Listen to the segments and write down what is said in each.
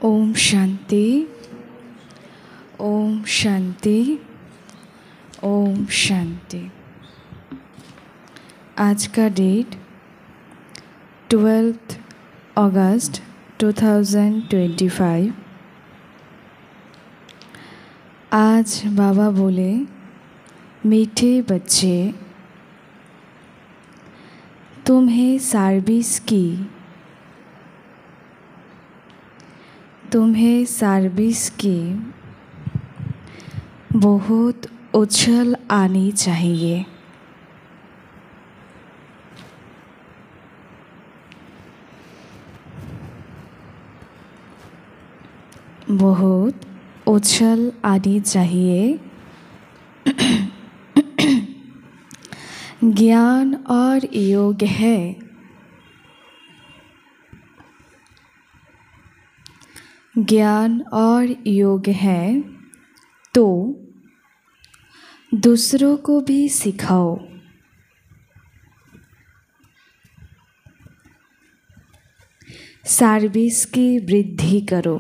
ओम शांति, ओम शांति, ओम शांति। आज का डेट 12 अगस्त 2025। आज बाबा बोले, मीठे बच्चे, तुम्हें सर्विस की बहुत उछल आनी चाहिए। बहुत उछल आनी चाहिए। ज्ञान और योग है। ज्ञान और योग है तो दूसरों को भी सिखाओ। सर्विस की वृद्धि करो।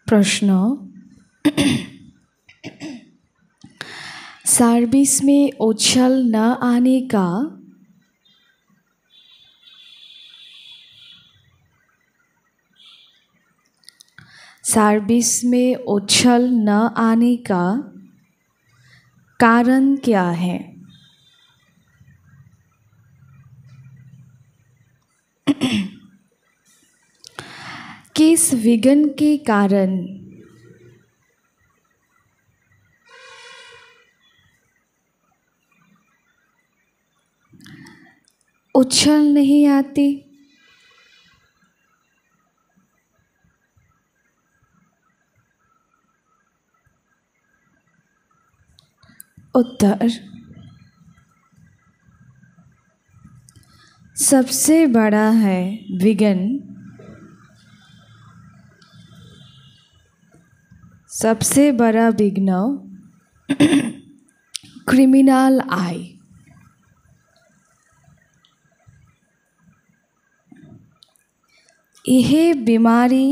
प्रश्न, सर्विस में उछल न आने का कारण क्या है? किस विघ्न के कारण उछल नहीं आती? उत्तर, सबसे बड़ा है विघ्न, सबसे बड़ा विघ्न क्रिमिनल आई। यह बीमारी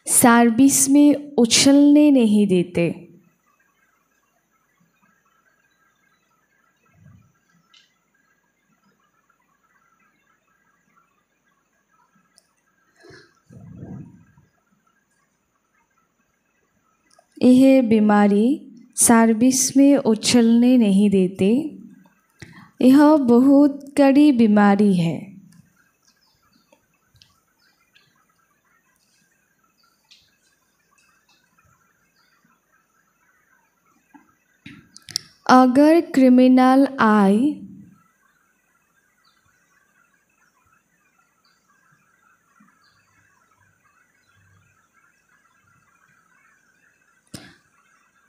सर्विस में उछलने नहीं देते। यह बीमारी सर्विस में उछलने नहीं देते। यह बहुत कड़ी बीमारी है। अगर क्रिमिनल आए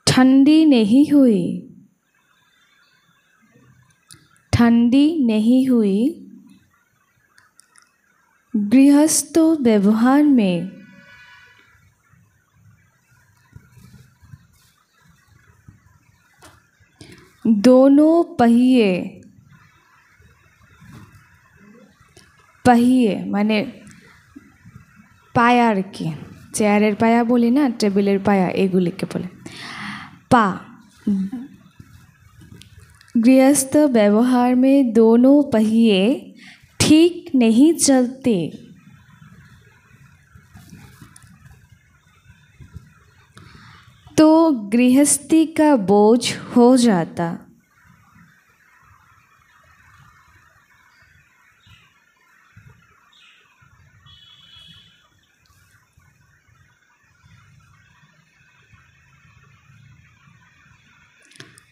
ठंडी नहीं हुई, गृहस्थ व्यवहार में दोनों पहिए माने पायार की, चेयारेर पाया बोली ना, टेबिलेर पाया, एगुलिके बोले पा। गृहस्थ व्यवहार में दोनों पहिए ठीक नहीं चलते। तो गृहस्थी का बोझ हो जाता।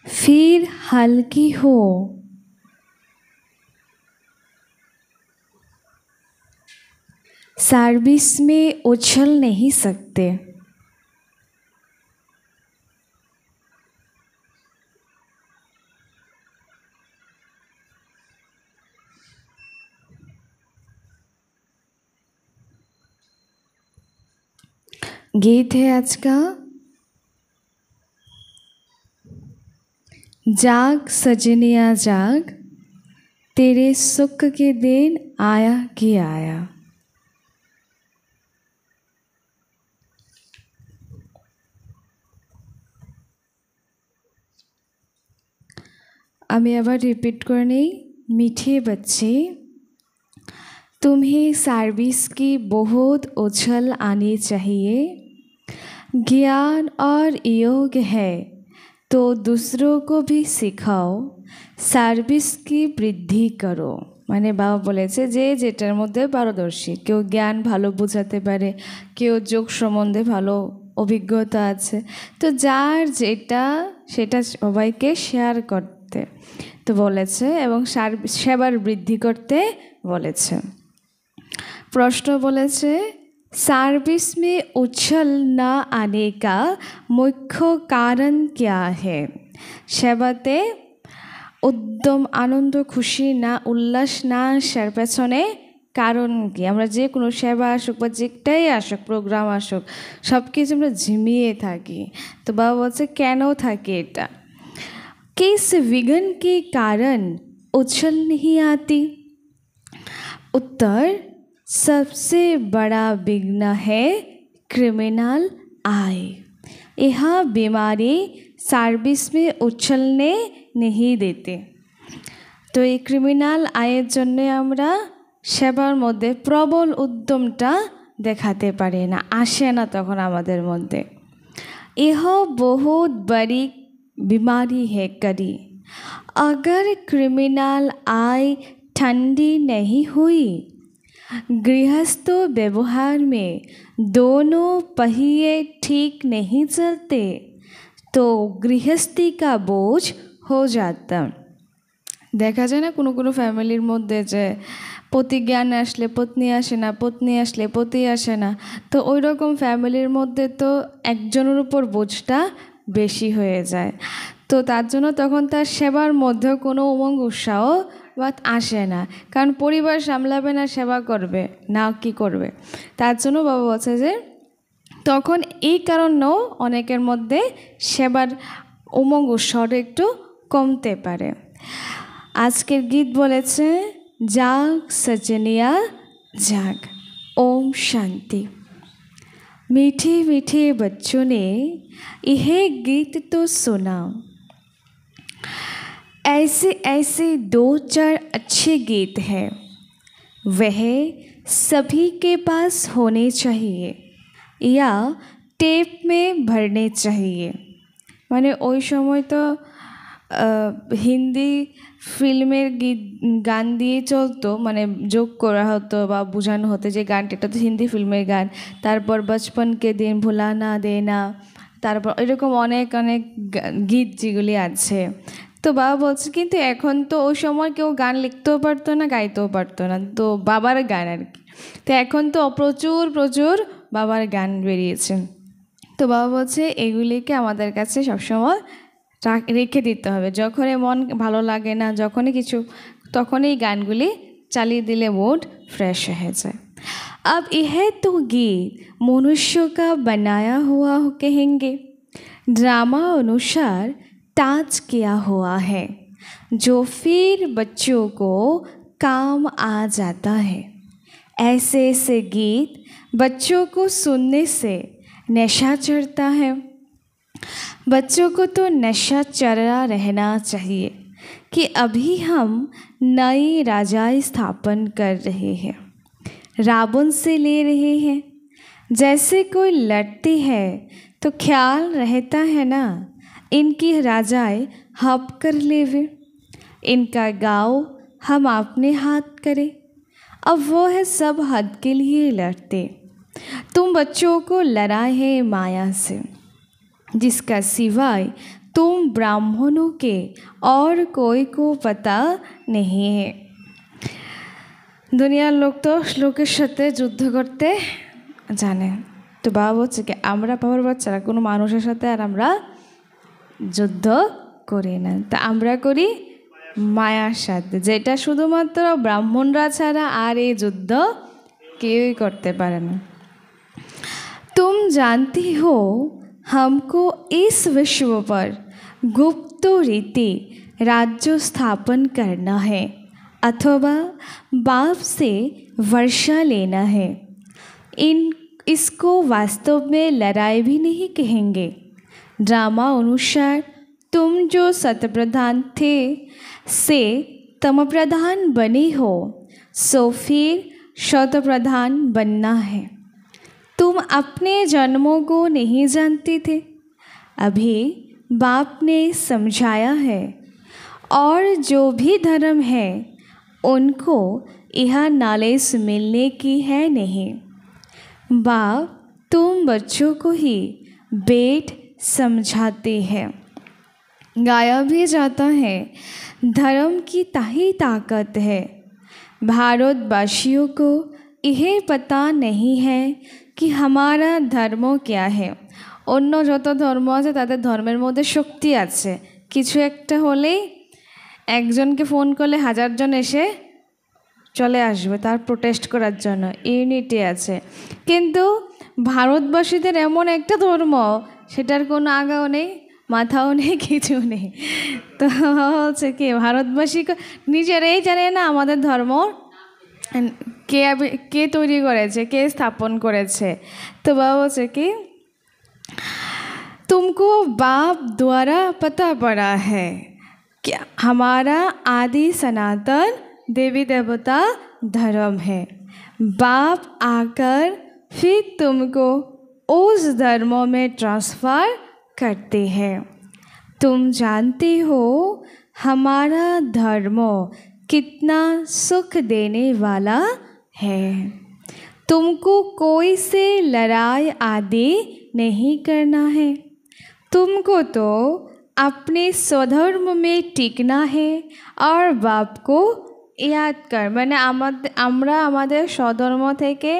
फिर हल्की हो, सर्विस में उछल नहीं सकते। गीत है आज का, जाग सजनिया जाग, तेरे सुख के दिन आया कि आया। আমি আবার রিপিট করে নেই। मीठे बच्चे, तुम्हें सर्विस की बहुत उछल आनी चाहिए। ज्ञान और योग है तो दूसरों को भी सिखाओ, সার্ভিস কি বৃদ্ধি করো। মানে বাবা বলেছে যে যেটার মধ্যে পারদর্শী, কেউ জ্ঞান ভালো বোঝাতে পারে, কেউ যোগ সম্বন্ধে ভালো অভিজ্ঞতা আছে, তো যার যেটা সেটা সবাইকে শেয়ার করতে তো বলেছে এবং সেবার বৃদ্ধি করতে বলেছে। প্রশ্ন বলেছে, सर्विस में उछल न आने का मुख्य कारण क्या है। সেবাতে উদ্যম, আনন্দ, খুশি না, উল্লাস না আসার পেছনে কারণ কি? আমরা যে কোনো সেবা আসুক বা যেটাই আসুক, প্রোগ্রাম আসুক, সব কিছু আমরা ঝিমিয়ে থাকি। তো বাবা বলছে কেন থাকে এটা। किस विघ्न के कारण उछल नहीं आती। उत्तर, सबसे बड़ा विघ्न है क्रिमिनल आय। यह बीमारी सर्विस में उछलने नहीं देते। तो ये क्रिमिनल आयेर जन्य आमरा सेवार मध्य प्रबल उद्यमटा देखाते पारी ना, आसे ना तखन आमादेर मध्य। यह बहुत बड़ी बीमारी है करी। अगर क्रिमिनल आय ठंडी नहीं हुई, गृहस्थ व्यवहार में दोनों पहिए ठीक नहीं चलते, तो गृहस्थी का बोझ हो जाता। देखा जाए ना कोनो कोनो फैमिलिर मध्य जे पति ज्ञान आसले पत्नी आसे ना, पत्नी आसले पति आसे ना, तो ओई रकम फैमिलिर मध्य तो एकजनेर उपर बोझटा बेशी हये जाए। तो तार जोन्नो तखन तार सेवार मध्य कोनो उमंग उत्साह बात आसे ना, कारण परिवार सामलाबे ना, सेवा करबे ना, कि करबे। तार जोन्नो बाबा बोलछे जे तखन एई कारणेও अनेकेर मध्य सेवार उमंग उत्साहटा एकटु कमते पारे। आजकेर गीत बोलेছে जाग सजनिया जाग। ओम शांति। मीठे मीठे बच्चों ने यह गीत तो सुना। ऐसे ऐसे 2-4 अच्छे गीत हैं, वह सभी के पास होने चाहिए या टेप में भरने चाहिए। माने ওই সময় তো হিন্দি ফিল্মের গীত গান দিয়ে চলতো, মানে যোগ করা হতো বা বোঝানো হতো যে গানটা, এটা তো হিন্দি ফিল্মের গান। তারপর বচপনকে দিন ভুলা না দেনা, তারপর এরকম অনেক অনেক গীত যেগুলি আছে। তো বাবা বলছে কিন্তু এখন তো ওই সময় কেউ গান লিখতেও পারতো না, গাইতেও পারতো না, তো বাবার গান আর কি। তো এখন তো প্রচুর প্রচুর বাবার গান বেরিয়েছে। তো বাবা বলছে এগুলিকে আমাদের কাছে সবসময় রেখে দিতে হবে। যখনই মন ভালো লাগে না, যখনই কিছু, তখনই গানগুলি চালিয়ে দিলে মুড फ्रेश হয়ে যায়। अब यह तो गीत मनुष्य का बनाया हुआ कहेंगे, ड्रामा अनुसार टाच किया हुआ है, जो फिर बच्चों को काम आ जाता है। ऐसे ऐसे गीत बच्चों को सुनने से नशा चढ़ता है। बच्चों को तो नशा चढ़ा रहना चाहिए कि अभी हम नई राजाई स्थापन कर रहे हैं, रावण से ले रहे हैं। जैसे कोई लड़ती है तो ख्याल रहता है ना इनकी राजाई हप कर लेवे, इनका गाँव हम अपने हाथ करें। अब वो है सब हद के लिए लड़ते। तुम बच्चों को लड़ाए है माया से, जिसका सिवाय तुम ब्राह्मणों के और कोई को पता नहीं है। दुनियार लोक तो लोकेर साथे युद्ध करते जाने। तो बाबा बोलছে কি আমরা বাবার বাচ্চারা কোনো মানুষের সাথে আর আমরা যুদ্ধ করি না, তা আমরা করি মায়ার সাথে, যেটা শুধুমাত্র ব্রাহ্মণরা ছাড়া আর এই যুদ্ধ কেউই করতে পারে না। तुम जानती हो हमको इस विश्व पर गुप्त रीति राज्य स्थापन करना है अथवा बाप से वर्षा लेना है। इसको वास्तव में लड़ाई भी नहीं कहेंगे। ड्रामा अनुसार तुम जो सतप्रधान थे से तम प्रधान बने हो, सो फिर शतप्रधान बनना है। तुम अपने जन्मों को नहीं जानते थे, अभी बाप ने समझाया है। और जो भी धर्म है उनको यह नॉलेज मिलने की है नहीं। बाप तुम बच्चों को ही वेद समझाते हैं। गाया भी जाता है, धर्म की ताही ताकत है। भारतवासियों को यह पता नहीं है कि हमारा धर्म क्या है। अन्य যত ধর্ম আছে তাদের ধর্মের মধ্যে শক্তি আছে। কিছু একটা হলেই একজনকে ফোন করলে হাজারজন এসে চলে আসবে তার প্রোটেস্ট করার জন্য, ইউনিটি আছে। কিন্তু ভারতবাসীদের এমন একটা ধর্ম, সেটার কোনো আগাও নেই, মাথাও নেই, কিছু নেই। তো হচ্ছে কি, ভারতবাসী নিজেরাই জানে না আমাদের ধর্ম কে তৈরি করেছে, কে স্থাপন করেছে। তো বাবা বলছে কি, तुमको बाप द्वारा पता पड़ा है कि हमारा आदि सनातन देवी देवता धर्म है। बाप आकर फिर तुमको उस धर्म में ट्रांसफ़र करते हैं। तुम जानते हो हमारा धर्म कितना सुख देने वाला है। तुमको कोई से लड़ाई आदि नहीं करना है। तुमको तो अपने स्वधर्म में टिकना है और बाप को याद कर। মানে আমরা আমাদের স্বধর্ম থেকে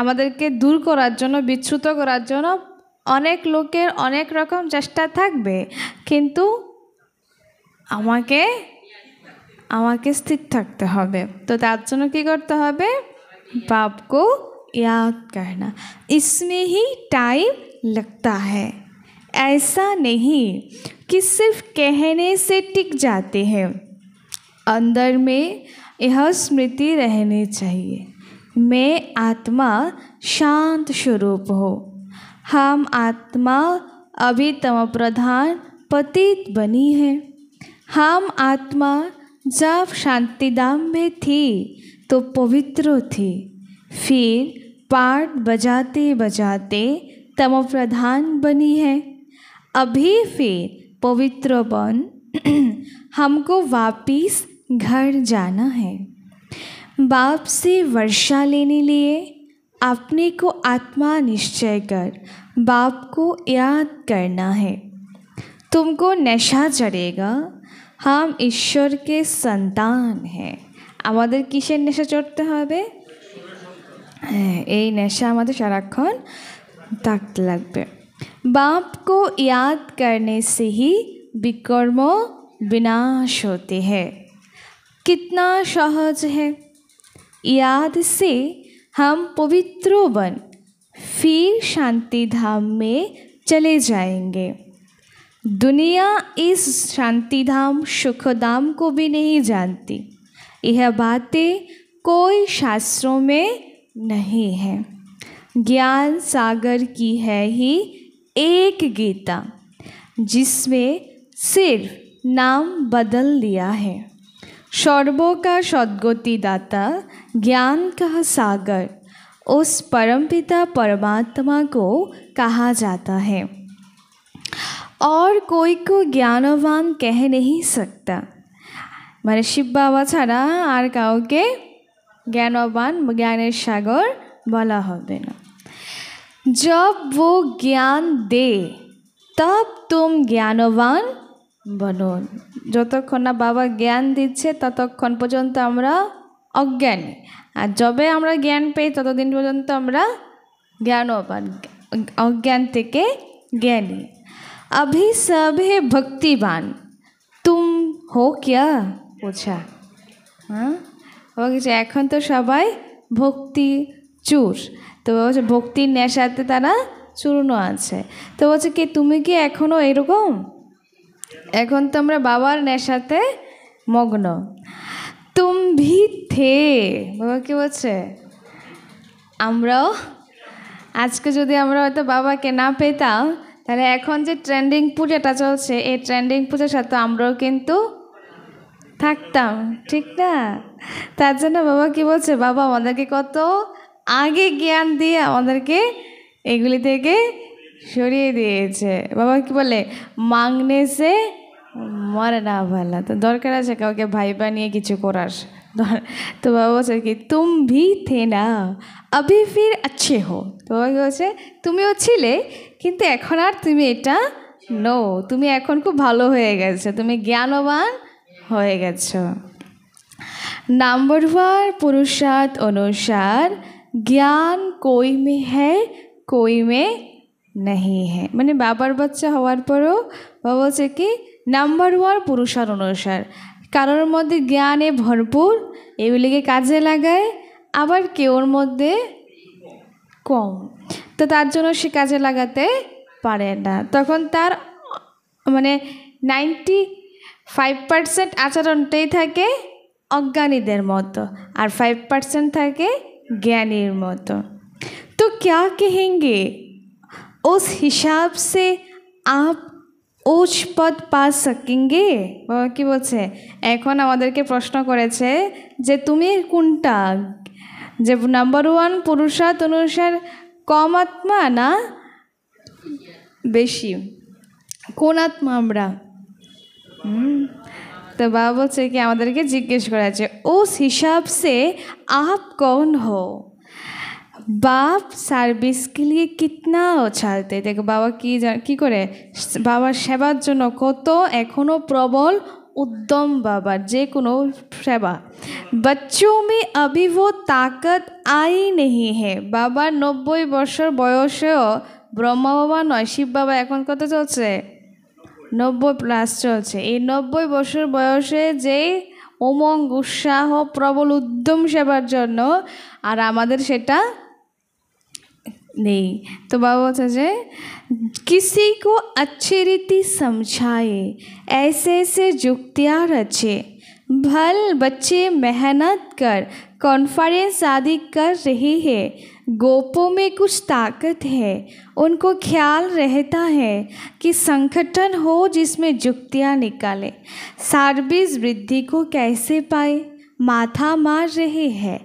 আমাদেরকে দূর করার জন্য, বিচ্যুত করার জন্য অনেক লোকের অনেক রকম চেষ্টা থাকবে, কিন্তু আমাকে স্থির থাকতে হবে। তো তার জন্য কী করতে হবে? बाप को याद करना। इसमें ही टाइम लगता है। ऐसा नहीं कि सिर्फ कहने से टिक जाते हैं, अंदर में यह स्मृति रहनी चाहिए, मैं आत्मा शांत स्वरूप हो। हम आत्मा अभी तम प्रधान पतित बनी है। हम आत्मा जब शांतिधाम में थी तो पवित्र थी, फिर पाठ बजाते बजाते तम प्रधान बनी है। अभी फिर पवित्र बन हमको वापिस घर जाना है। बाप से वर्षा लेने लिए अपने को आत्मा निश्चय कर बाप को याद करना है। तुमको नशा चढ़ेगा, हम ईश्वर के संतान हैं। আমাদের কিসের নেশা চড়তে হবে? হ্যাঁ, এই নেশা আমাদের সারাক্ষণ থাকতে লাগবে। बाप को याद करने से ही विकर्म विनाश होते हैं। कितना सहज है। याद से हम पवित्र बन फिर शांति धाम में चले जाएंगे। दुनिया इस शांति धाम सुख धाम को भी नहीं जानती। यह बातें कोई शास्त्रों में नहीं है। ज्ञान सागर की है ही एक गीता, जिसमें सिर्फ नाम बदल दिया है। सर्वों का सद्गति दाता, ज्ञान का सागर, उस परमपिता परमात्मा को कहा जाता है। और कोई को ज्ञानवान कह नहीं सकता। মানে শিব বাবা ছাড়া আর কাউকে জ্ঞানবান, জ্ঞানের সাগর বলা হবে না। जब वो ज्ञान दे तब तुम ज्ञानवान बनो। যতক্ষণ না বাবা জ্ঞান দিচ্ছে ততক্ষণ পর্যন্ত আমরা অজ্ঞানী, আর যবে আমরা জ্ঞান পাই ততদিন পর্যন্ত আমরা জ্ঞানবান, অজ্ঞান থেকে জ্ঞানী। अभी सब है भक्तिवान, तुम हो क्या? पूछा। हाँ, हो गया। এখন তো সবাই ভক্তি চুর। তো বলছে ভক্তির নেশাতে তারা চূর্ণ আছে। তো বলছে কি তুমি কি এখনও এরকম? এখন তো আমরা বাবার নেশাতে মগ্ন। তুম ভি থে, বাবা কি বলছে আমরাও আজকে যদি আমরা হয়তো বাবাকে না পেতাম, তাহলে এখন যে ট্রেন্ডিং পূজাটা চলছে এই ট্রেন্ডিং পূজার সাথে আমরাও কিন্তু থাকতাম, ঠিক না? তার জন্য বাবা কি বলছে, বাবা আমাদেরকে কত আগে জ্ঞান দিয়ে আমাদেরকে এগুলি থেকে সরিয়ে দিয়েছে। বাবা কি বলে, মাংনে সে মরে না ভালা। তো দরকার আছে কাউকে ভাই বানিয়ে কিছু করার? তো বাবা বলছে কি তুম ভি থে না अभी फिर अच्छे हो। তো বাবা কি বলছে তুমিও ছিলে কিন্তু এখন আর তুমি এটা নো, তুমি এখন খুব ভালো হয়ে গেছো, তুমি জ্ঞানবান হয়ে গেছো। नंबरवार पुरुषार्थ अनुसार ज्ञान कोई में है कोई में नहीं है। মানে বাবার বাচ্চা হওয়ার পরও বাবা বলছে কি নাম্বার 1 পুরুষার্থ অনুসার কারোর মধ্যে জ্ঞানে ভরপুর, এগুলিকে কাজে লাগায়, আবার কেউর মধ্যে কম, তো তার জন্য সে কাজে লাগাতে পারে না। তখন তার মানে 95% আচরণটাই থাকে অজ্ঞানীদের মতো, আর 5% থাকে জ্ঞানীর মতো। তো क्या कहेंगे उस हिसाब से आप उच्च पद पा सकेंगे। বাবা কি বলছে, এখন আমাদেরকে প্রশ্ন করেছে যে তুমি কোনটা, যে নাম্বার 1 পুরুষার্থ অনুসার কম আত্মা না বেশি, কোন আত্মা আমরা? तो बाबा बोलते कि আমাদেরকে জিজ্ঞেস করা আছে उस हिसाब से आप कौन हो। बाप সার্ভিস के लिए कितना उछालते। देखो बाबा की करे बाबार सेवार जन्य कत एखोनो प्रबल उद्यम बाबार जे कोनो सेवा। बच्चों में अभी वो ताकत आई नहीं है। बाबार 90 বছর বয়সেও ब्रह्मा बाबा नय शिव बाबा এখন কত চলছে 90+ চলছে। এই 90 বছর বয়সে যে উমঙ্গ উৎসাহ প্রবল উদ্যম সেবার জন্য, আর আমাদের সেটা नहीं। तो बाबा बोलते जे किसी को अच्छी रीति समझाए, ऐसे ऐसे जुक्तियाँ रचे, भल बच्चे मेहनत कर कॉन्फ्रेंस आदि कर रही है, गोपों में कुछ ताकत है, उनको ख्याल रहता है कि संगठन हो जिसमें जुक्तियाँ निकाले, सर्विस वृद्धि को कैसे पाए, माथा मार रहे हैं,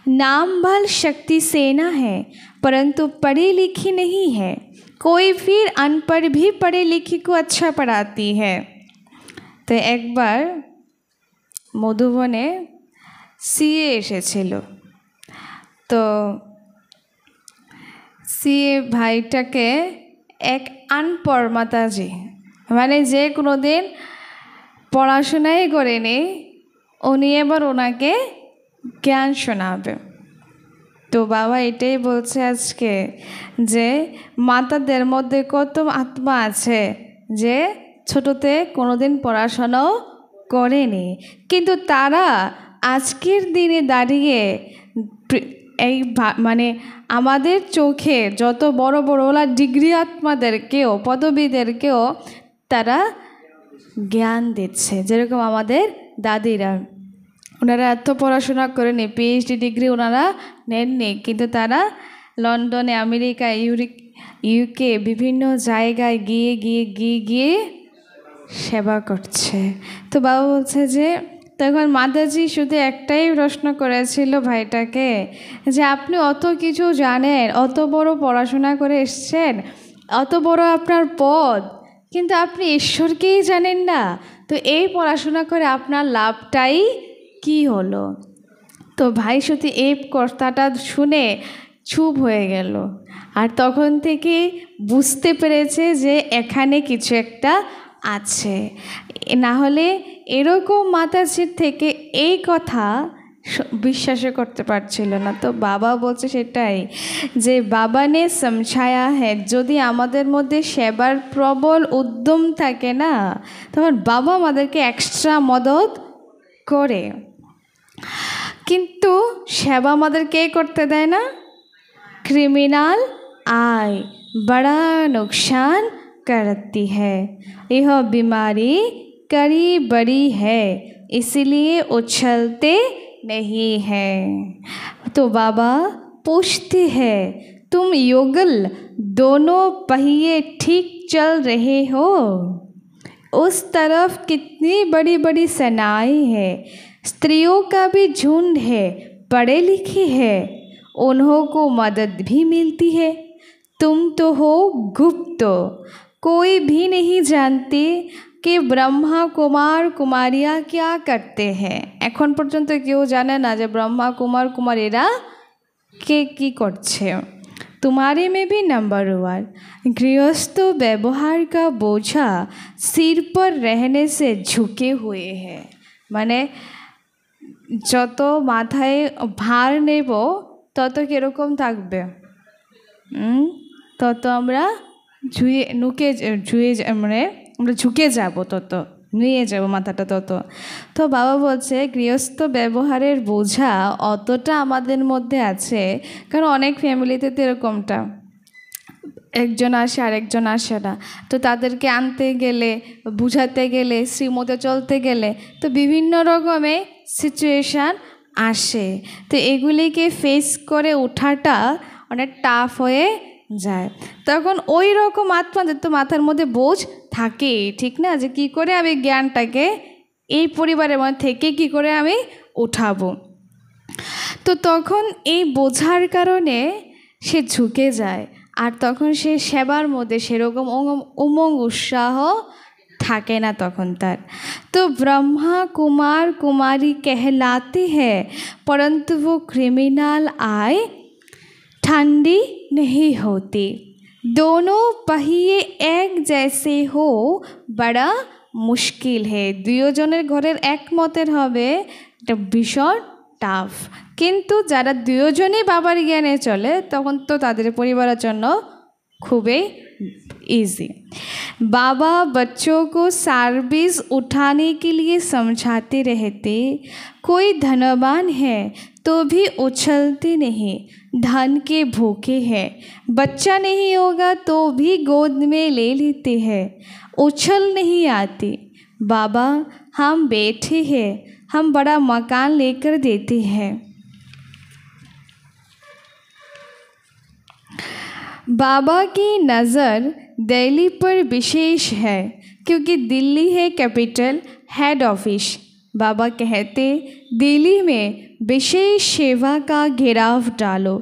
नाम बल शक्ति सेना है परंतु पढ़ी लिखी नहीं है, कोई फिर अनपढ़ भी पढ़ी लिखी को अच्छा पढ़ाती है। तो एक बार मधुबने सीए एसेছিল, तो सीए भाईटाके एक अनपढ़ माताजी মানে যে কোনো দিন পড়াশোনাই করেনি উনি এবার ওনাকে জ্ঞান শোনাবে। তো বাবা এটাই বলছে আজকে যে মাতাদের মধ্যে কত আত্মা আছে যে ছোটতে কোনোদিন পড়াশোনাও করেনি, কিন্তু তারা আজকের দিনে দাঁড়িয়ে এই মানে আমাদের চোখে যত বড় বড়ওয়ালা ডিগ্রি আত্মাদেরকেও পদবীদেরকেও তারা জ্ঞান দিচ্ছে। যেরকম আমাদের দাদিরা, ওনারা এত পড়াশোনা করেনি, পিএইচডি ডিগ্রি ওনারা নেননি, কিন্তু তারা লন্ডনে আমেরিকা ইউকে বিভিন্ন জায়গায় গিয়ে গিয়ে গিয়ে গিয়ে সেবা করছে। তো বাবা বলছে যে তখন মাতাজি শুধু একটাই প্রশ্ন করেছিল ভাইটাকে যে আপনি অত কিছু জানেন, অত বড় পড়াশোনা করে এসছেন, অত বড় আপনার পদ, কিন্তু আপনি ঈশ্বরকেই জানেন না, তো এই পড়াশোনা করে আপনার লাভটাই কি হলো। তো ভাই শুধু এই কথাটা শুনে চুপ হয়ে গেল, আর তখন থেকে বুঝতে পেরেছে যে এখানে কিছু একটা আছে, না হলে এরকম মাতাজির থেকে এই কথা বিশ্বাস করতে পারছিল না। তো বাবা বলছে সেটাই যে বাবা নে সমঝায়া হ্যাঁ, যদি আমাদের মধ্যে সেবার প্রবল উদ্যম থাকে না, তখন বাবা আমাদেরকে এক্সট্রা মদত করে। কিন্তু সেবা আমাদের কে করতে দেয় না? क्रिमिनल आय बड़ा नुकसान करती है। यह बीमारी कड़ी बड़ी है, इसलिए उछलते नहीं हैं। तो बाबा पूछते हैं, तुम युगल दोनों पहिए ठीक चल रहे हो? उस तरफ कितनी बड़ी बड़ी सेनाएं हैं, स्त्रियों का भी झुंड है, पढ़े लिखे हैं, उन्हों को मदद भी मिलती है। तुम तो हो गुप्त, कोई भी नहीं जानते कि ब्रह्मा कुमार कुमारियाँ क्या करते हैं। এখন পর্যন্ত কেউ জানে না যে ব্রহ্মা কুমার কুমারীরা কে কি করছে। तुम्हारे में भी नंबर 1 गृहस्थ व्यवहार का बोझा सिर पर रहने से झुके हुए हैं। माने যত মাথায় ভার নেব তত কীরকম থাকবে, তত আমরা আমরা ঝুঁকে যাব, তত নিয়ে যাব মাথাটা তত। তো বাবা বলছে গৃহস্থ ব্যবহারের বোঝা অতটা আমাদের মধ্যে আছে, কারণ অনেক ফ্যামিলিতে তো এরকমটা, একজন আসে আরেকজন আসে না, তো তাদেরকে আনতে গেলে বুঝাতে গেলে শ্রীমতে চলতে গেলে তো বিভিন্ন রকমের সিচুয়েশান আসে। তো এগুলিকে ফেস করে ওঠাটা অনেক টাফ হয়ে যায়। তখন ওই রকম আত্মাদের তো মাথার মধ্যে বোঝ থাকেই, ঠিক না, যে কী করে আমি জ্ঞানটাকে এই পরিবারের মধ্যে থেকে কী করে আমি উঠাবো। তো তখন এই বোঝার কারণে সে ঝুঁকে যায়, আর তখন সে সেবার মধ্যে সেরকম উমঙ্গ উৎসাহ থাকে না তখন তার। तो ब्रह्मा कुमार कुमारी कहलाते हैं, परंतु वो क्रिमिनल आय ठंडी नहीं होती। दोनों पहिए एक जैसे हो बड़ा मुश्किल है। दुजोनेर घरेर एक मतेर हबे এটা ভীষণ টাফ, কিন্তু যারা দুজনেই বাবার জ্ঞানে চলে তখন তো তাদের পরিবারের জন্য খুবই इजी। बाबा बच्चों को सर्विस उठाने के लिए समझाते रहते, कोई धनवान है तो भी उछलते नहीं, धन के भूखे हैं, बच्चा नहीं होगा तो भी गोद में ले लेते हैं, उछल नहीं आती। बाबा हम बैठे हैं, हम बड़ा मकान लेकर देते हैं। बाबा की नज़र दिल्ली पर विशेष है, क्योंकि दिल्ली है कैपिटल हेड ऑफिस। बाबा कहते दिल्ली में विशेष सेवा का घेराव डालो,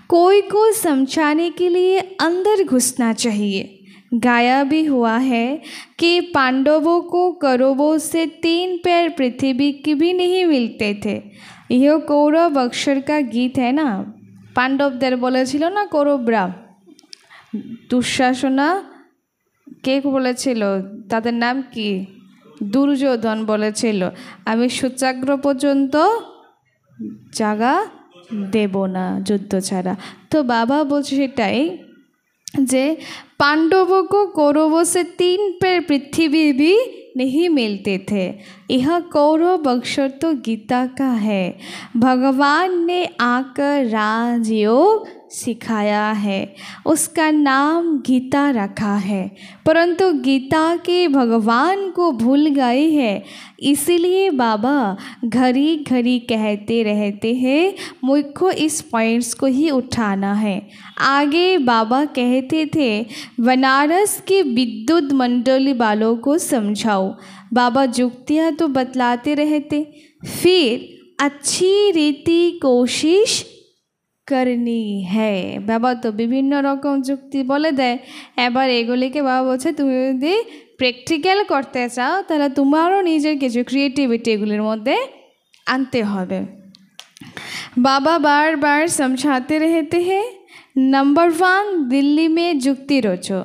कोई को समझाने के लिए अंदर घुसना चाहिए। गाया भी हुआ है कि पांडवों को कौरवों से 3 पैर पृथ्वी के भी नहीं मिलते थे। यह कौरव अक्षर का गीत है ना। पांडवদের বলেছিল না কৌরবরা, দুঃশাসনা কে বলেছিল, তাদের নাম কি, দুর্যোধন বলেছিল আমি সূচাগ্র পর্যন্ত জায়গা দেব না যুদ্ধ ছাড়া। তো বাবা বলছে সেটাই, যে पांडवों को कौरवों से 3 पैर पृथ्वी भी नहीं मिलते थे। यह कौरव अक्षर तो गीता का है। भगवान ने आकर राजयोग सिखाया है, उसका नाम गीता रखा है, परंतु गीता के भगवान को भूल गए हैं। इसीलिए बाबा घड़ी घड़ी कहते रहते हैं मुझको इस पॉइंट्स को ही उठाना है। आगे बाबा कहते थे बनारस के विद्युत मंडली वालों को समझाओ। बाबा जुक्तियाँ तो बतलाते रहते, फिर अच्छी रीति कोशिश करनी है। बाबा तो विभिन्न रकम जुक्ति बोले दे, एबार एगुलिके बाबा बोलছে তুমি যদি প্র্যাকটিক্যাল করতে চাও তাহলে তোমারও নিজের কিছু ক্রিয়েটিভিটি এগুলির মধ্যে আনতে হবে। बाबा बार बार समझाते रहते हैं। नंबर 1 दिल्ली में जुक्ति रचो,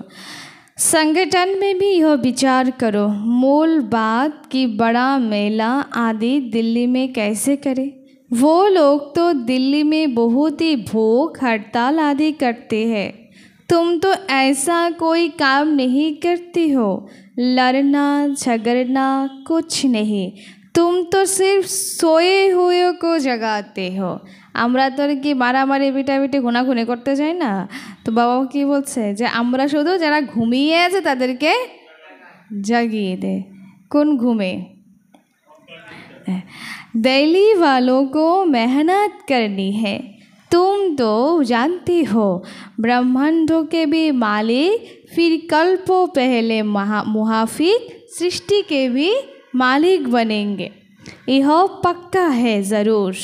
संगठन में भी यह विचार करो, मूल बात कि बड़ा मेला आदि दिल्ली में कैसे करें। वो लोग तो दिल्ली में बहुत ही भूख हड़ताल आदि करते हैं, तुम तो ऐसा कोई काम नहीं करती हो, लड़ना झगड़ना कुछ नहीं, तुम तो सिर्फ सोए हुए को जगाते हो। আমরা তো আর কি মারামারি পিটাপিটি ঘোনাঘুনি করতে চাই না। তো বাবা কি বলছে যে আমরা শুধু যারা ঘুমিয়ে আছে তাদেরকে জাগিয়ে দে। কোন ঘুমে? दिल्ली वालों को मेहनत करनी है, तुम तो जानती हो ब्रह्मांडों के भी मालिक फिर कल्पों पहले मुहाफिक सृष्टि के भी मालिक बनेंगे, यह पक्का है ज़रूर।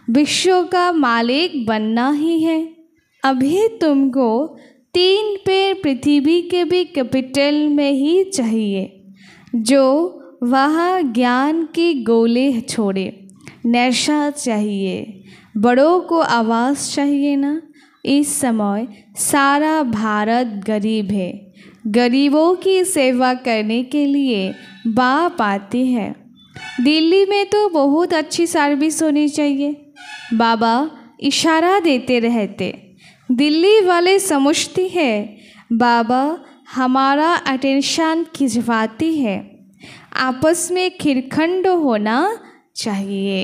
विश्व का मालिक बनना ही है। अभी तुमको 3 पैर पृथ्वी के भी कैपिटल में ही चाहिए, जो वहाँ ज्ञान की गोले छोड़े। नशा चाहिए, बड़ों को आवाज़ चाहिए ना। इस समय सारा भारत गरीब है, गरीबों की सेवा करने के लिए बाप आते हैं। दिल्ली में तो बहुत अच्छी सर्विस होनी चाहिए। बाबा इशारा देते रहते। दिल्ली वाले समझती है बाबा हमारा अटेंशन खिंचवाती है। आपस में खिरखंड होना चाहिए।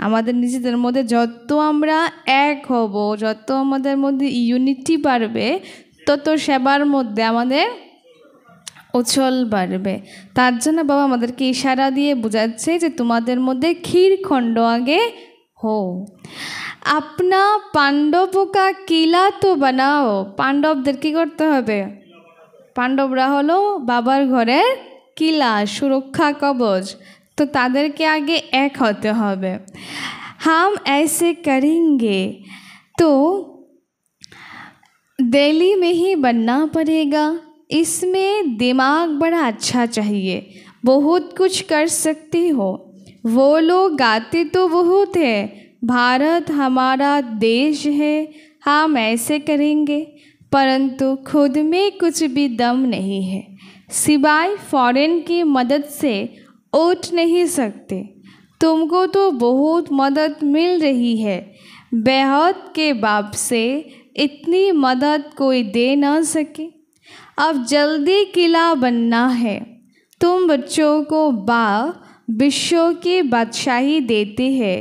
আমাদের নিজেদের মধ্যে যত আমরা এক হব, যত আমাদের মধ্যে ইউনিটি বাড়বে, তত সেবার মধ্যে আমাদের উচ্ছল বাড়বে। তার জন্য বাবা আমাদেরকে ইশারা দিয়ে বোঝাচ্ছে যে তোমাদের মধ্যে ক্ষীরখণ্ড আগে हो। अपना पांडवों का किला तो बनाओ। पांडवদের কি করতে হবে? পাণ্ডবরা হলো বাবার ঘরের কিলা, সুরক্ষা কবচ। तो তাদেরকে आगे एक होते হবে। हम ऐसे करेंगे तो दिल्ली में ही बनना पड़ेगा। इसमें दिमाग बड़ा अच्छा चाहिए, बहुत कुछ कर सकती हो। वो लोग गाते तो बहुत है, भारत हमारा देश है, हम ऐसे करेंगे, परंतु खुद में कुछ भी दम नहीं है, सिवाय फॉरेन की मदद से उठ नहीं सकते। तुमको तो बहुत मदद मिल रही है, बेहद के बाप से इतनी मदद कोई दे ना सके। अब जल्दी किला बनना है। तुम बच्चों को बाप विश्व की बादशाही देते हैं,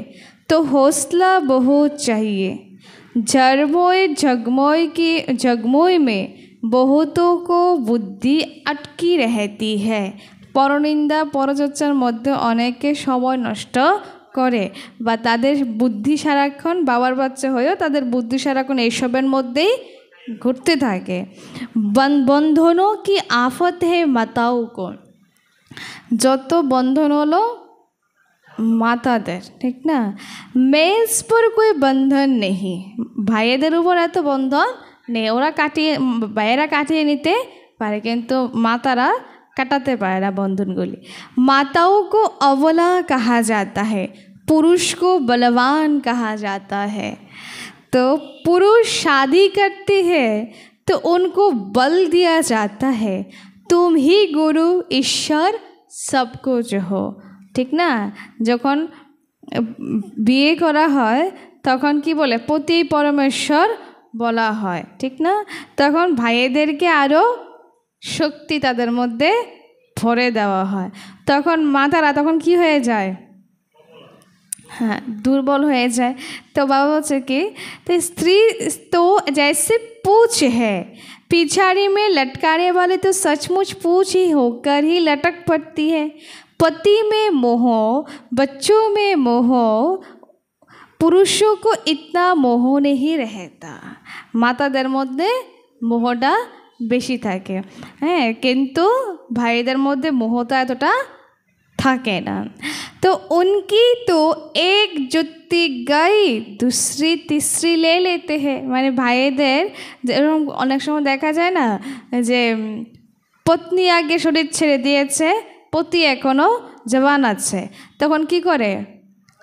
तो हौसला बहुत चाहिए। जगमोई में बहुतों को बुद्धि अटकी रहती है। परनिंदा परचर्चार मध्य अनेके समय नष्ट करे बा तादेर बुद्धि साराक्षण बाबार बाच्चा हয়েও तादेर बुद्धि साराक्षण एइसबेर मध्येई घुरते थाके। बंधनों की आफत है माताओं को। যত बंधन हलो मातादेर, ठीक ना। मेल्स पर कोई बंधन नहीं, भाइयेदेर ऊपर एत बंधन नेই। ওরা কাটিয়ে ভাইয়েরা কাটিয়ে নিতে পারে, কিন্তু মাতারা काटाते पारे ना बंधनगुली। माताओं को अबला कहा जाता है, पुरुष को बलवान कहा जाता है। तो पुरुष शादी करते हैं तो उनको बल दिया जाता है। तुम ही गुरु ईश्वर सबको जो हो, ठीक ना। যখন বিয়ে করা হয় তখন কি বলে? পতি পরমেশ্বর বলা হয়, ঠিক না। তখন ভাইয়েদেরকে আরও শক্তি তাদের মধ্যে ভরে দেওয়া হয়। তখন মাতারা তখন কি হয়ে যায়? हाँ, दुर्बल हो जाए। तो बाबा बोलते कि तो स्त्री तो जैसे पूछ है, पिछाड़ी में लटकाने वाले तो सचमुच पूछ ही होकर ही लटक पड़ती है। पति में मोह, बच्चों में मोह, पुरुषों को इतना मोह नहीं रहता। मातादेर मध्य मोहटा बेशी थाके, हाँ, किन्तु भाईदेर मध्य मोहता एतटा थाके ना। तो उनकी तो एक जुत्ती गई दूसरी तीसरी ले लेते हैं। माने भाईदेर एरकम अनेक समय देखा जाए ना जे पत्नी आगे शरीर छेड़े दिएছে, पति एखोनो जवान आछे, तखन कि करे?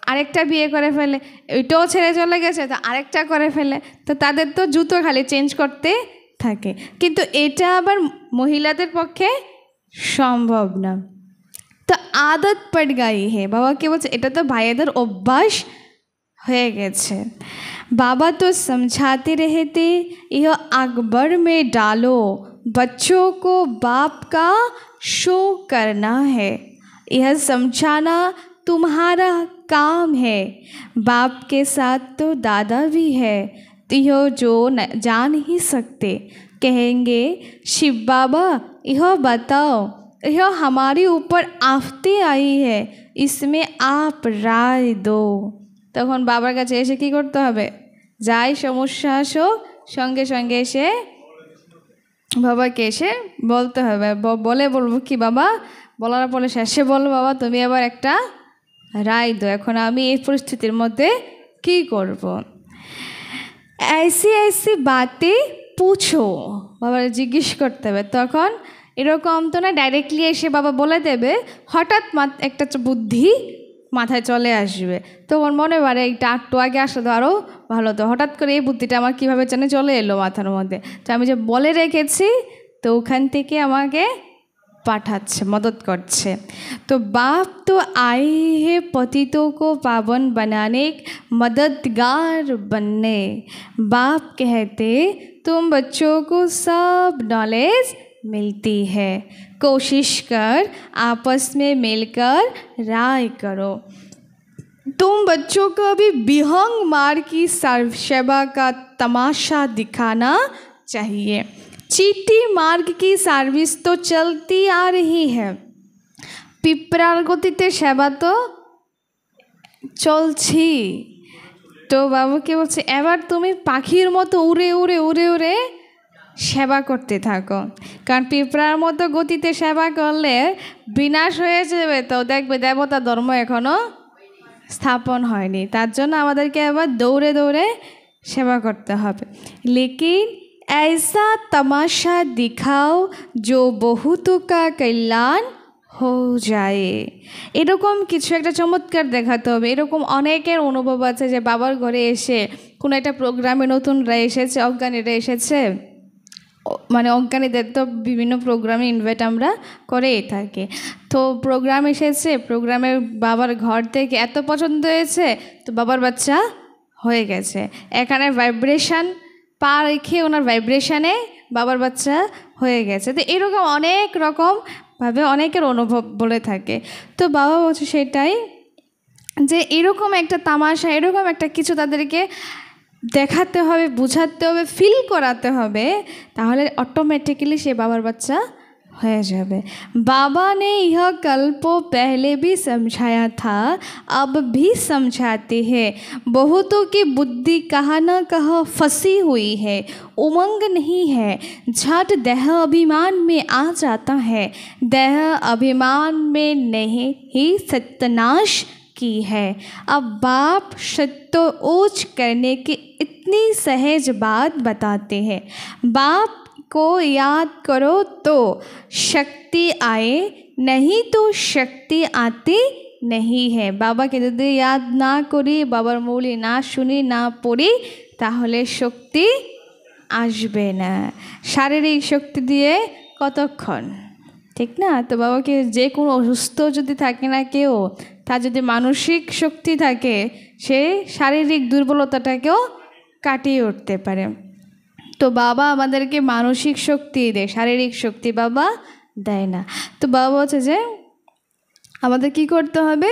आरेकटा बिये करे फेले, ओइटाও ছেড়ে চলে গেছে, তো আরেকটা করে ফেলে। তো তাদের তো জুতো খালি চেঞ্জ করতে থাকে, কিন্তু এটা আবার মহিলাদের পক্ষে সম্ভব না। तो आदत पड़ गई है। बाबा के बोलছে এটা তো ভাইয়েদের অভ্যাস হয়ে গেছে। बाबा तो समझाते रहते, यह अकबर में डालो, बच्चों को बाप का शो करना है। यह समझाना तुम्हारा काम है। बाप के साथ तो दादा भी है, तो यह जो जा नहीं सकते। कहेंगे शिव बाबा यह बताओ, यह हमारे ऊपर आफते आई है, इसमें आप राय दो। তখন বাবার কাছে এসে কী করতে হবে? যাই সমস্যা আসো সঙ্গে সঙ্গে এসে বাবাকে এসে বলতে হবে। বলে বলবো কি বাবা, বলার পরে শেষে বলবো বাবা তুমি আবার একটা রায় দো, এখন আমি এই পরিস্থিতির মধ্যে কী করব। ऐसी ऐसी बातें पूछो, বাবার জিজ্ঞেস করতে হবে। তখন এরকম তো না ডাইরেক্টলি এসে বাবা বলে দেবে, হঠাৎ একটা বুদ্ধি মাথায় চলে আসবে। তখন মনে পারে এইটা একটু আগে আসলে তো আরও ভালো, তো হঠাৎ করে এই বুদ্ধিটা আমার কীভাবে জানে চলে এলো মাথার মধ্যে, তো আমি যে বলে রেখেছি তো ওখান থেকে আমাকে পাঠাচ্ছে, মদত করছে। तो बाप तो आए हैं पतितों को पावन बनाने, मददगार बनने। बाप कहते तुम बच्चों को सब नॉलेज मिलती है, कोशिश कर आपस में मिलकर राय करो। तुम बच्चों को अभी विहंग मार की सेवा का तमाशा दिखाना चाहिए। चीटी मार्ग की सर्विस तो चलती आ रही है, पिपरार गतिते सेवा तो चलछी। तो बाबू के बोलছে এবার তুমি পাখির মতো উড়ে উড়ে উড়ে উড়ে সেবা করতে থাকো, কারণ পিঁপড়ার মতো গতিতে সেবা করলে বিনাশ হয়ে যাবে, তো দেখবে দেবতা ধর্ম এখনও স্থাপন হয়নি, তার জন্য আমাদেরকে এবার দৌড়ে দৌড়ে সেবা করতে হবে। लेकिन ऐसा तमाशा दिखाओ जो बहुतों का कल्याण हो जाए। এরকম কিছু একটা চমৎকার দেখাতে হবে। এরকম অনেকের অনুভব আছে যে বাবার ঘরে এসে কোনো একটা প্রোগ্রামে নতুনরা এসেছে, অজ্ঞানীরা এসেছে, মানে অজ্ঞানীদের তো বিভিন্ন প্রোগ্রামে ইনভাইট আমরা করেই থাকি। তো প্রোগ্রাম এসেছে, প্রোগ্রামের বাবার ঘর থেকে এত পছন্দ হয়েছে, তো বাবার বাচ্চা হয়ে গেছে। এখানে ভাইব্রেশন পা রেখে ওনার ভাইব্রেশনে বাবার বাচ্চা হয়ে গেছে। তো এরকম অনেক রকমভাবে অনেকের অনুভব বলে থাকে। তো বাবা বলছে সেটাই, যে এরকম একটা তামাশা, এরকম একটা কিছু তাদেরকে দেখাতে হবে, বোঝাতে হবে, ফিল করাতে হবে, তাহলে অটোমেটিক্যালি সে বাবার বাচ্চা হয়ে যাবে। बाबा ने यह कल्प पहले भी समझाया था, अब भी समझाते हैं। बहुतों की बुद्धि कहाँ न कहाँ फंसी हुई है, उमंग नहीं है, झट देह अभिमान में आ जाता है। देह अभिमान में नहीं ही सत्यानाश की है। अब बाप सत्य ऊंच करने की इतनी सहज बात बताते हैं। बाप को याद करो तो शक्ति आए, नहीं तो शक्ति आती नहीं है। বাবাকে যদি याद না করি, বাবার মৌলি না শুনি, না পড়ি, তাহলে শক্তি আসবে না। শারীরিক শক্তি দিয়ে কতক্ষণ, ঠিক না? তো বাবাকে যে কোনো অসুস্থ যদি থাকে না কেউ, তার যদি মানসিক শক্তি থাকে, সে শারীরিক দুর্বলতাটাকেও কাটিয়ে উঠতে পারে। তো বাবা আমাদেরকে মানসিক শক্তি দেয়, শারীরিক শক্তি বাবা দেয় না। তো বাবা বলছে যে আমাদের কি করতে হবে?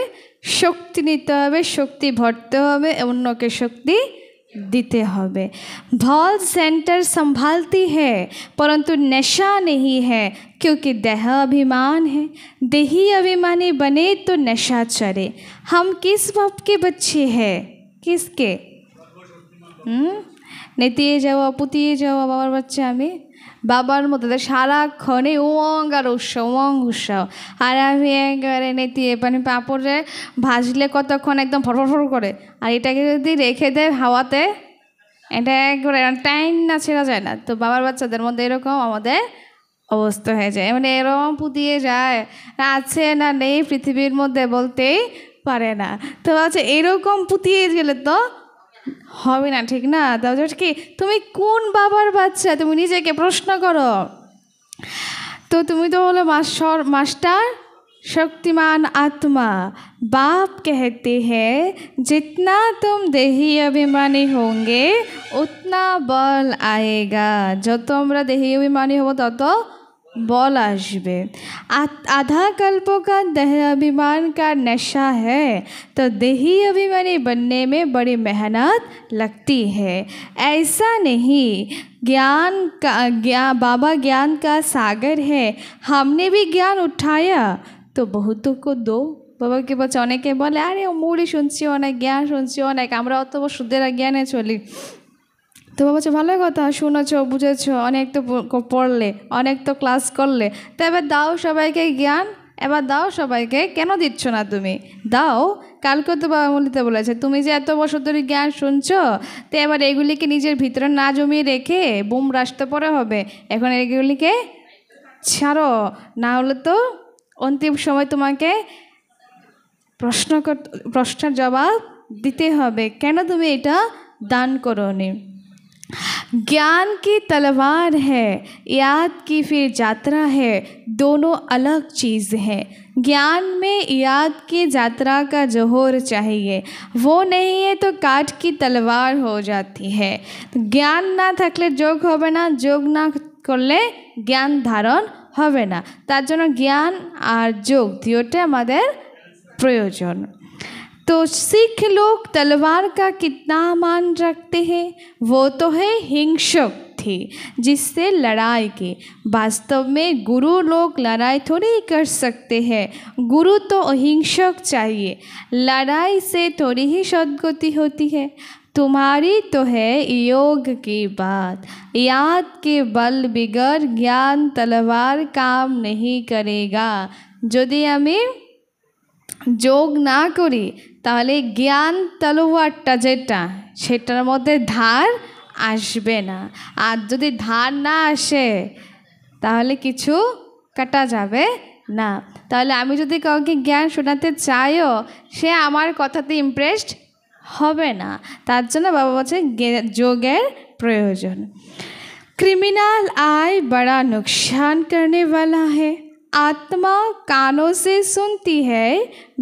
শক্তি নিতে হবে, শক্তি ভরতে হবে, অন্যকে শক্তি দিতে হবে। भौल सेंटर संभालती है परंतु नशा नहीं है, क्योंकि देह अभिमान है। देही अभिमानी बने तो नशा चढ़े। हम किस बाप के बच्चे हैं? किसके? নেতিয়ে যাওয়া, পুতিয়ে যাওয়া বাবার বাচ্চা আমি। বাবার মধ্যে সারাক্ষণে উমঙ্গ আর উৎসাহ, আর আমি একেবারে নেতিয়ে মানে পাঁপড়ে ভাজলে কতক্ষণ একদম ফরফর করে, আর এটাকে যদি রেখে দেয় হাওয়াতে, এটা একবারে টাইম না ছেড়া যায় না। তো বাবার বাচ্চাদের মধ্যে এরকম আমাদের অবস্থা হয়ে যায়, মানে এরকম পুতিয়ে যায়, আছে না নেই পৃথিবীর মধ্যে বলতেই পারে না। তো আচ্ছা এরকম পুতিয়ে গেলে তো হবে না, ঠিক না? তাহলে কি তুমি কোন বাবার বাচ্চা, তুমি নিজেকে প্রশ্ন করো। তো তুমি তো হলো मास्टर शक्तिमान आत्मा। बाप कहते हैं जितना तुम देही अभिमानी होंगे उतना बल आएगा। যত আমরা দেহি অভিমানী হব তত बल आसबे। आधा कल्पों का देह अभिमान का नशा है तो देही अभिमानी बनने में बड़ी मेहनत लगती है। ऐसा नहीं, बाबा ज्ञान का सागर है, हमने भी ज्ञान उठाया तो बहुतों को दो। बाबा के बच्चे अनेके बोले अरे मुड़ी शुनছি অনেক জ্ঞান শুনছি অনেক, আমরা অত সুদের জ্ঞানে চলি। তো বাবা বলছে ভালো কথা, শুনেছো বুঝেছো, অনেক তো পড়লে, অনেক তো ক্লাস করলে, তো এবার দাও সবাইকে জ্ঞান, এবার দাও সবাইকে। কেন দিচ্ছ না তুমি? দাও। কালকে তো বাবা মলিতে বলেছে তুমি যে এত বছর ধরে জ্ঞান শুনছো, তো এবার এগুলিকে নিজের ভিতরে না জমিয়ে রেখে বুম রাস্তে পরে হবে, এখন এগুলিকে ছাড়ো, না হলে তো অন্তিম সময় তোমাকে প্রশ্নের জবাব দিতে হবে কেন তুমি এটা দান করোনি। ज्ञान की तलवार है, याद की फिर यात्रा है, दोनों अलग चीज़ है। ज्ञान में याद की यात्रा का जोहर चाहिए, वो नहीं है तो काट की तलवार हो जाती है। ज्ञान ना থাকলে যোগ হবে না, যোগ না করলে জ্ঞান ধারণ হবে না। তার জন্য জ্ঞান আর যোগ দুটোই আমাদের प्रयोजन। तो सिख लोग तलवार का कितना मान रखते हैं, वो तो है हिंसक थी जिससे लड़ाई की। वास्तव में गुरु लोग लड़ाई थोड़ी कर सकते हैं, गुरु तो अहिंसक चाहिए, लड़ाई से थोड़ी ही सद्गति होती है। तुम्हारी तो है योग की बात, याद के बल बिगर ज्ञान तलवार काम नहीं करेगा। यदि हमें যোগ না করি তাহলে জ্ঞান তলোয়ারটা যেটা সেটার মধ্যে ধার আসবে না, আর যদি ধার না আসে তাহলে কিছু কাটা যাবে না। তাহলে আমি যদি কাউকে জ্ঞান শোনাতে চাইও সে আমার কথাতে ইমপ্রেসড হবে না, তার জন্য বাবা বলছে যোগের প্রয়োজন। क्रिमिनल आय बड़ा नुकसान करने वाला है, आत्मा कानों से सुनती है,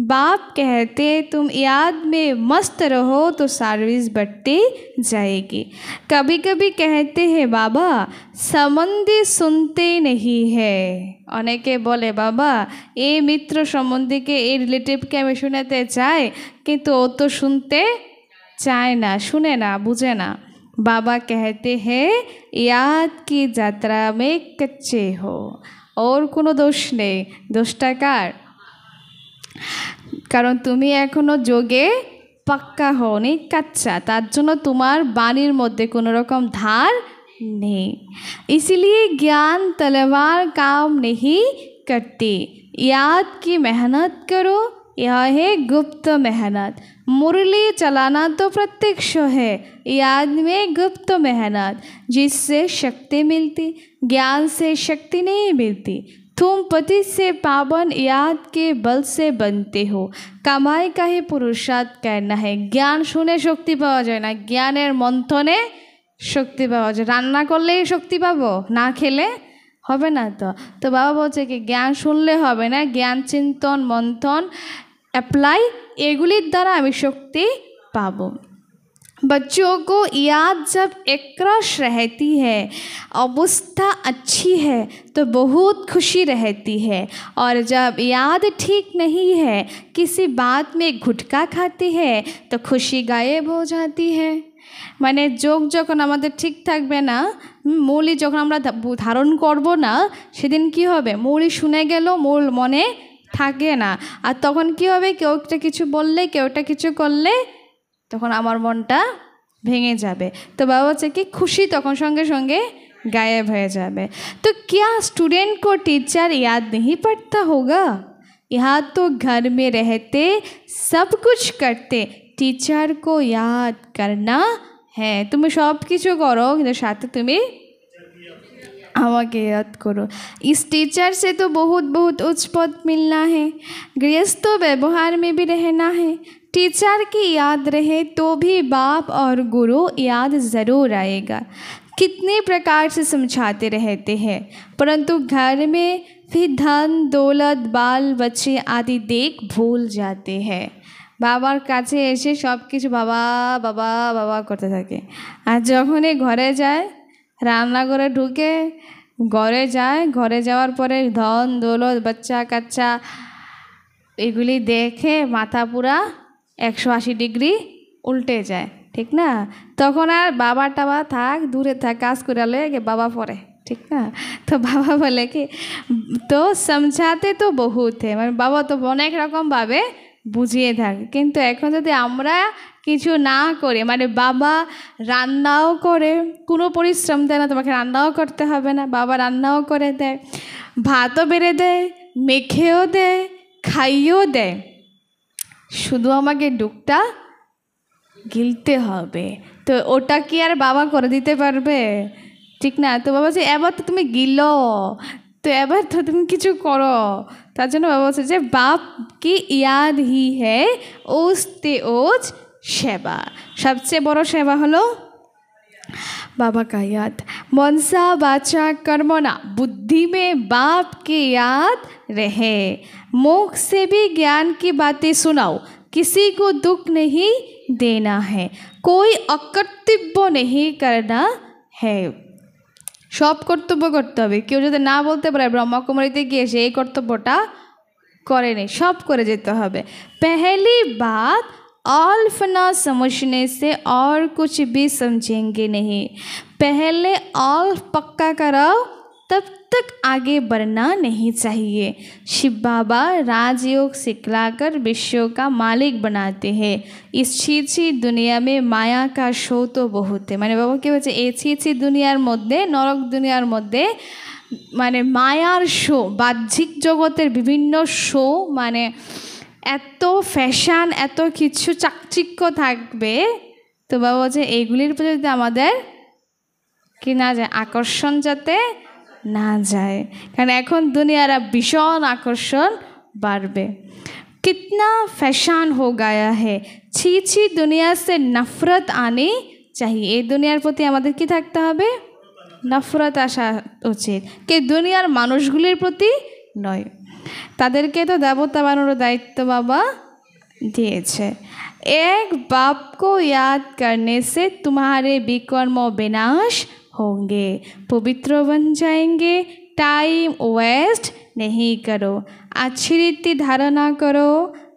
बाप कहते तुम याद में मस्त रहो तो सर्विस बढ़ती जाएगी। कभी कभी कहते हैं बाबा संबंधी सुनते नहीं है, অনেকে বলে বাবা এই মিত্র সম্বন্ধীকে এই রিলেটিভকে আমি শোনাতে চাই কিন্তু ও তো শুনতে চায় না, শুনে না, বুঝে না। बाबा कहते हैं याद की यात्रा में कच्चे हो, और কোনো দোষ নেই, দোষটা কার? কারণ তুমি এখনো যোগে পাক্কা হওনি, কাচ্চা, তার জন্য তোমার বাণীর মধ্যে কোনো রকম ধার নেই। इसीलिए ज्ञान तलवार काम नहीं करती, याद की मेहनत करो, यह है गुप्त मेहनत। मुरली चलाना तो प्रत्यक्ष है, याद में गुप्त मेहनत, जिससे शक्ति मिलती, ज्ञान से शक्ति नहीं मिलती। तुम पति से पावन याद के बल से बनते हो, कमाई का ही पुरुषार्थ करना है। ज्ञान শুনে শক্তি পাওয়া যায় না, জ্ঞানের মন্থনে শক্তি পাওয়া যায়। রান্না করলেই শক্তি পাবো, না খেলে হবে না। তো বাবা বলছে কি জ্ঞান শুনলে হবে না, জ্ঞান চিন্তন মন্থন अप्लाई एगुलिर द्वारा हमें शक्ति पाबो। बच्चों को याद जब एकरस रहती है, अवस्था अच्छी है तो बहुत खुशी रहती है, और जब याद ठीक नहीं है, किसी बात में घुटका खाती है तो खुशी गायब हो जाती है। মানে যোগ যখন আমাদের ঠিক থাকবে না, মৌলি যখন আমরা ধারণ করব না, সেদিন কি হবে, মৌলি শুনে গেল, মূল মনে থাকে না, আর তখন কি হবে, কেউ একটা কিছু বললে, কেউটা কিছু করলে তখন আমার মনটা ভেঙে যাবে। তো বাবা বলছে কি খুশি তখন সঙ্গে সঙ্গে गायब हो जाए। तो क्या स्टूडेंट को टीचर याद नहीं पड़ता होगा? यहाँ तो घर में रहते सब कुछ करते, टीचर को याद करना है। तुम सब किछु करो किन्तु साथे तुम्हें আমাকে याद करो। इस टीचर से तो बहुत बहुत उच्च पद मिलना है, गृहस्थ व्यवहार में भी रहना है। टीचर की याद रहे तो भी बाप और गुरु याद ज़रूर आएगा। कितने प्रकार से समझाते रहते हैं, परंतु घर में फिर धन दौलत बाल बच्चे आदि देख भूल जाते हैं। বাবার কাছে এসে সব কিছু বাবা বাবা বাবা করতে থাকে, আর যখনই ঘরে যায় রান্নাঘরে ঢুকে ঘরে যায়, ঘরে যাওয়ার পরে ধন দৌলত বাচ্চা কাচ্চা এগুলি দেখে মাথা পুরা 180 ডিগ্রি উল্টে যায়, ঠিক না? তখন আর বাবা টাবা থাক, দূরে থাক, কাজ করে লেগে বাবা পড়ে, ঠিক না? তো বাবা বলে কি, তো সমঝাতে তো বহুত মানে বাবা তো অনেক রকমভাবে বুঝিয়ে থাকে, কিন্তু এখন যদি আমরা কিছু না করে, মানে বাবা রান্নাও করে, কোনো পরিশ্রম দেয় না, তোমাকে রান্নাও করতে হবে না, বাবা রান্নাও করে দেয়, ভাতও বেড়ে দেয়, মেখেও দেয়, খাইয়েও দেয়, শুধু আমাকে ডুকটা গিলতে হবে। তো ওটা কি আর বাবা করে দিতে পারবে? ঠিক না? তো বাবা বলছে এবার তো তুমি গিলো, তো এবার তো তুমি কিছু করো। তার জন্য বাবা বলছে যে বাপ কি ইয়াদ হি হ্যায় ওজতে ওজ সেবা, সবচেয়ে বড় সেবা হলো बाबा का याद। मनसा वाचा कर्मणा बुद्धि में बाप की याद रहे। मुख से भी ज्ञान की बातें सुनाओ, किसी को दुख नहीं देना है, कोई अकर्तव्य नहीं करना है। सब कर्तव्य करते হবে, কেউ যদি না বলতে পারে ব্রহ্মকুমারীতে গিয়ে সে এই কর্তব্যটা করেনি, सब করে যেতে হবে। पहली बात अल्फ न समझने से और कुछ भी समझेंगे नहीं। पहले अल्फ पक्का कराओ, तब तक आगे बढ़ना नहीं चाहिए। शिव बाबा राजयोग सिखलाकर विश्व का मालिक बनाते हैं। इस छीछी दुनिया में माया का शो तो बहुत है। माने बाबा কি বলছে, এই ছিছি দুনিয়ার মধ্যে, নরক দুনিয়ার মধ্যে মানে মায়ার শো, বাহ্যিক জগতের বিভিন্ন শো, মানে এত ফ্যাশন, এত কিছু চাকচিক্য থাকবে। তো বাবা বলছে এইগুলির প্রতি যদি আমাদের কি না যায়, আকর্ষণ যাতে না যায়, কারণ এখন দুনিয়ার ভীষণ আকর্ষণ বাড়বে। कितना फैशन हो गया है, छी छी दुनिया से नफरत आनी चाहिए। এই দুনিয়ার প্রতি আমাদের কি থাকতে হবে? নফরত আসা উচিত, কে দুনিয়ার মানুষগুলির প্রতি নয়। তাদেরকে তো দেবতা বানানোর দায়িত্ব বাবা দিয়েছে। एक बाप को याद करने से तुम्हारे विकर्म विनाश होंगे, पवित्र बन जाएंगे। टाइम वेस्ट नहीं करो, अच्छी रीति धारणा करो।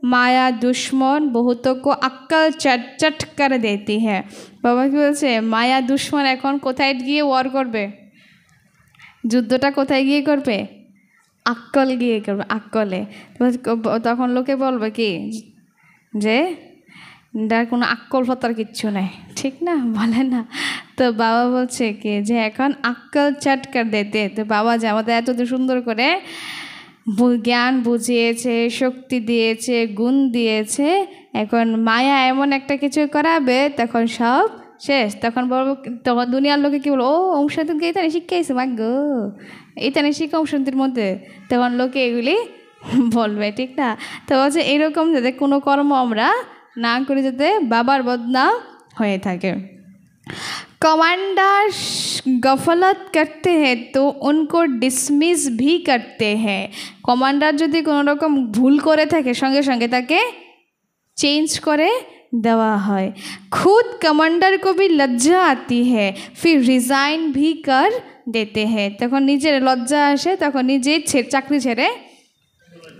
माया दुश्मन बहुतों को अक्कल चट चट कर देती है। बाबा কি বলছে, মায়া দুশ্মন এখন কোথায় গিয়ে ওয়ার করবে, যুদ্ধটা কোথায় গিয়ে করবে? আক্কল গিয়ে করবে, আক্কলে। তখন লোকে বলবে কি যে যার কোনো আক্কল ফতার কিচ্ছু নেই, ঠিক না? বলে না? তো বাবা বলছে কি যে এখন আক্কল চট কর দিতে। তো বাবা যে আমাদের এত সুন্দর করে জ্ঞান বুঝিয়েছে, শক্তি দিয়েছে, গুণ দিয়েছে, এখন মায়া এমন একটা কিছু করাবে তখন সব শেষ। তখন বলবো, তখন দুনিয়ার লোকে কী বলবো, ও অংশান্তিকে এইখানে শিক্ষাইছে মাগ্য, এইখানে শিক্ষা অংশান্তির মধ্যে, তখন লোকে এগুলি বলবে, ঠিক না? তো বলছে এরকম যাতে কোনো কর্ম আমরা না করে যাতে বাবার বদনাম হয়ে থাকে। कमांडर गफलत करते हैं तो उनको डिसमिस भी करते हैं। कमांडर যদি কোনো রকম ভুল করে থাকে সঙ্গে সঙ্গে তাকে চেঞ্জ করে দেওয়া হয়। खुद कमांडर को भी लज्जा आती है, फिर रिजाइन भी कर देते हैं। তখন নিজের লজ্জা আসে, তখন নিজেই চাকরি ছেড়ে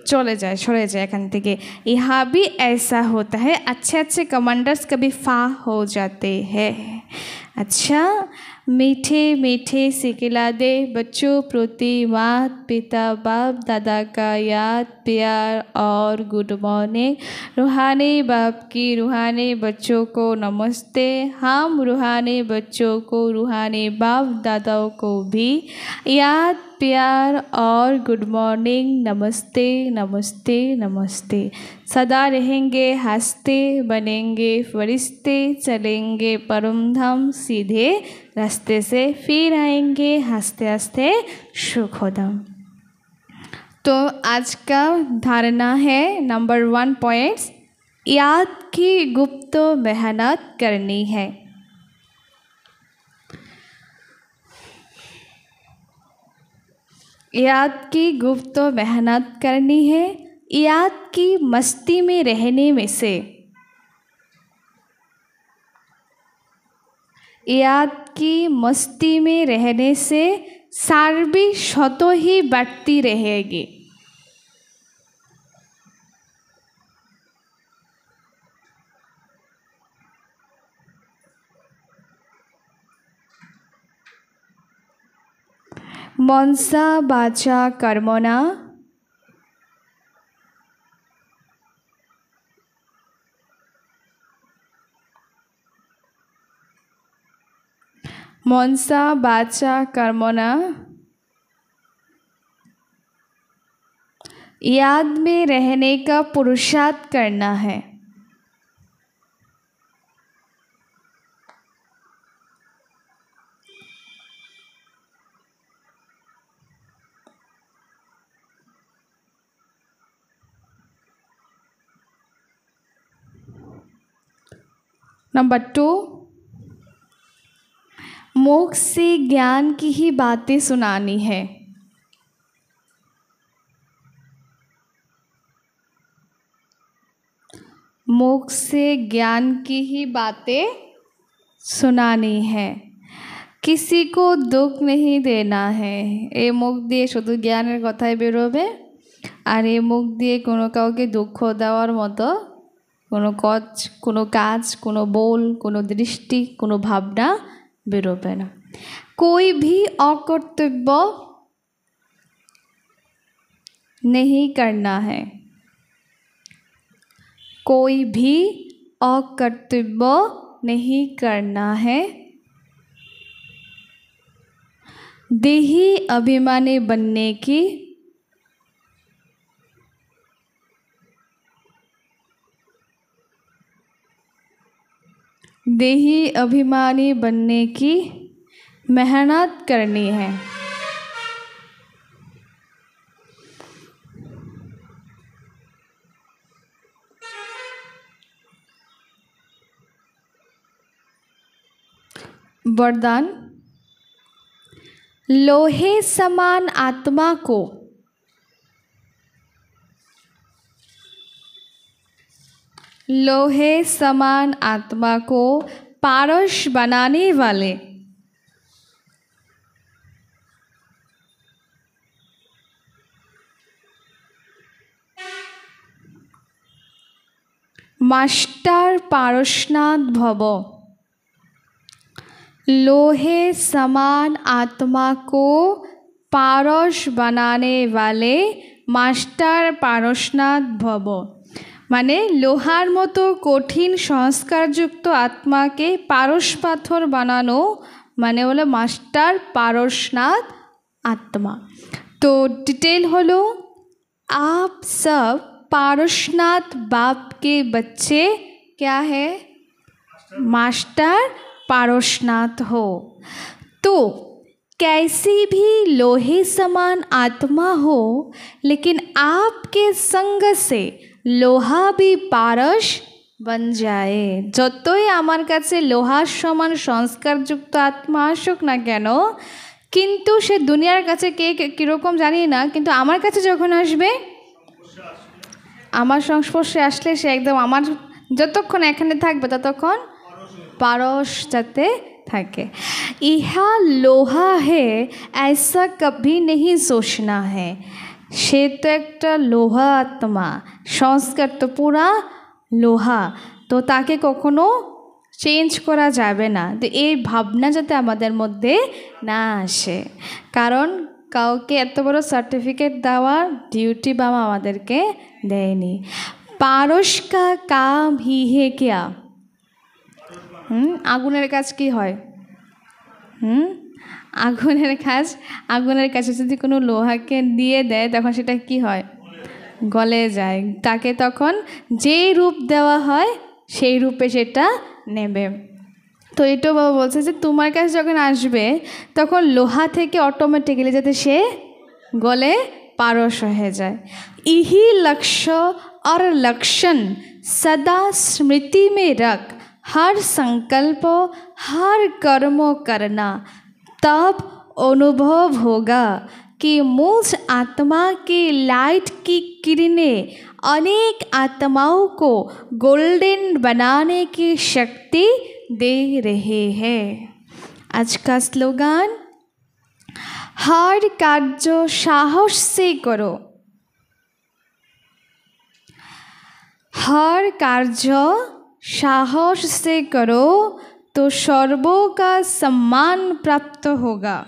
चले जाए, सरे जाए एखान থেকে। यहाँ भी ऐसा होता है, अच्छे अच्छे कमांडर्स कभी फा हो जाते हैं। अच्छा, मीठे मीठे सिखला दे बच्चों प्रति माता पिता बाप दादा का याद प्यार और गुड मॉर्निंग। रूहानी बाप की रूहानी बच्चों को नमस्ते। हम रूहानी बच्चों को रूहानी बाप दादाओं को भी याद प्यार और गुड मॉर्निंग, नमस्ते नमस्ते नमस्ते। सदा रहेंगे हंसते, बनेंगे फरिश्ते, चलेंगे परम धाम सीधे रास्ते से, फिर आएंगे हंसते हंसते सुखोधाम। तो आज का धारणा है नंबर 1 पॉइंट्स, याद की गुप्त मेहनत करनी है। याद की गुप्त मेहनत करनी है। याद की मस्ती में रहने में से, याद की मस्ती में रहने से सार्वी स्वतः ही बढ़ती रहेगी। मनसा वाचा कर्मणा मनसा वाचा कर्मणा याद में रहने का पुरुषार्थ करना है। नंबर 2, मोक्ष से ज्ञान की ही बातें सुनानी है। मोक्ष से ज्ञान की ही बातें सुनानी है। किसी को दुख नहीं देना है। ए मुख दिए शुधु ज्ञानेर कथाई बेरोबे और ए मुख दिए कोनो काउके दुख देওয়ার मतो कोनो काज कोनो बोल कोनो दृष्टि कोनो भावना बेरोबे ना। कोई भी अकर्तव्य नहीं करना है। कोई भी अकर्तव्य नहीं करना है। देही अभिमानी बनने की देही अभिमानी बनने की मेहनत करनी है। वरदान, लोहे समान आत्मा को लोहे समान आत्मा को पारस बनाने वाले मास्टर पारसनाथ भव। लोहे समान आत्मा को पारस बनाने वाले मास्टर पारसनाथ भव। माने लोहार मतो कठिन संस्कारयुक्त आत्मा के पारस पाथर बनानो माने हलो मास्टर पारसनाथ आत्मा। तो डिटेल हलो, आप सब पारसनाथ बाप के बच्चे क्या है? मास्टर पारसनाथ हो। तो कैसी भी लोहे समान आत्मा हो, लेकिन आपके संग से लोहा भी पारस बन जाए। যতই আমার কাছে লোহার সমান সংস্কারযুক্ত আত্মা আসুক না কেন, কিন্তু সে দুনিয়ার কাছে কে কীরকম জানি না, কিন্তু আমার কাছে যখন আসবে, আমার সংস্পর্শে আসলে সে একদম আমার যতক্ষণ এখানে থাকবে ততক্ষণ पारस जाते থাকে। इहा लोहा है ऐसा कभी नहीं सोचना है। সে তো একটা লোহা আত্মা, সংস্কার তো পুরা লোহা, তো তাকে কখনো চেঞ্জ করা যাবে না। তো এই ভাবনা যাতে আমাদের মধ্যে না আসে, কারণ কাউকে এত বড় সার্টিফিকেট দেওয়ার ডিউটি বাবা আমাদেরকে দেয়নি। পারস কা কাম হি হে কিয়া। আগুনের কাজ কি হয়? আগুনের কাছে যদি কোনো লোহাকে দিয়ে দেয় তখন সেটা কি হয়? গলে যায়। তাকে তখন যেই রূপ দেওয়া হয় সেই রূপে সেটা নেবে। তো এটাও বাবা বলছে যে তোমার কাছে যখন আসবে তখন লোহা থেকে অটোমেটিক্যালি যাতে সে গলে পারস হয়ে যায়। यही लक्ष्य और लक्षण सदा स्मृति में रख हर संकल्प हर कर्म करना, तब अनुभव होगा कि मुझ आत्मा की लाइट की किरणें अनेक आत्माओं को गोल्डन बनाने की शक्ति दे रहे हैं। आज का स्लोगान, हर कार्य साहस से करो, हर कार्य साहस से करो तो सर्वों का सम्मान प्राप्त होगा।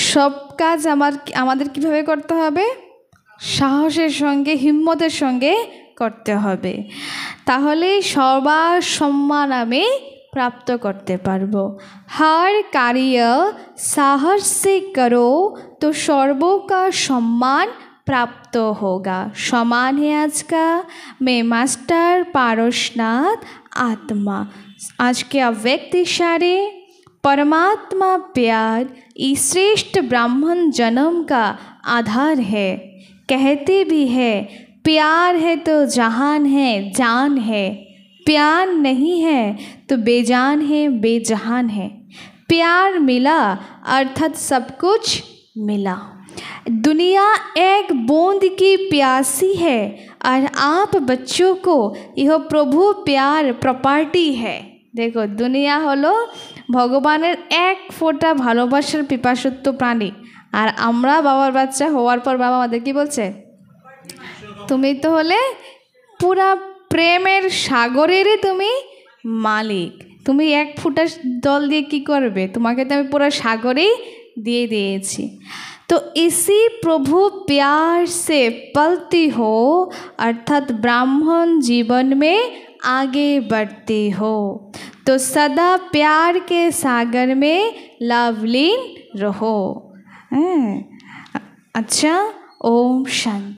सब काज आमादेर किभाবে करते হবে? সাহসের সঙ্গে, হিম্মতের সঙ্গে করতে হবে, তাহলে সবার সম্মান আমি प्राप्त करते पारबो। हर कार्य साहस से करो तो सर्वों का सम्मान प्राप्त होगा। सम्मान है आज का। मैं मास्टर पारसनाथ आत्मा। आज के अव्यक्त इशारे परमात्मा प्यार इस श्रेष्ठ ब्राह्मण जन्म का आधार है। कहते भी है प्यार है तो जहान है, जान है। प्यार नहीं है तो बेजान है, बेजहान है। प्यार मिला अर्थात सब कुछ मिला। दुनिया एक बूंद की प्यासी है और आप बच्चों को यह प्रभु प्यार प्रॉपर्टी है। देखो दुनिया हलो भगवानेर एक फोटा भालोबासार पिपासुत्व प्राणी और आमरा बाबार बाच्चा होवार पर बाबा आमादेर कि बोलछे, तुमी तो होले पूरा प्रेमेर सागरेर तुमी मालिक। तुमी एक फुटा जल दिए कि करबे? तुम्हें तो मैं पूरा सागर ही दिए दिएছি। तो इसी प्रभु प्यार से पलती हो अर्थात ब्राह्मण जीवन में आगे बढ़ती हो। तो सदा प्यार के सागर में लवलीन रहो। अच्छा, ओम शांति।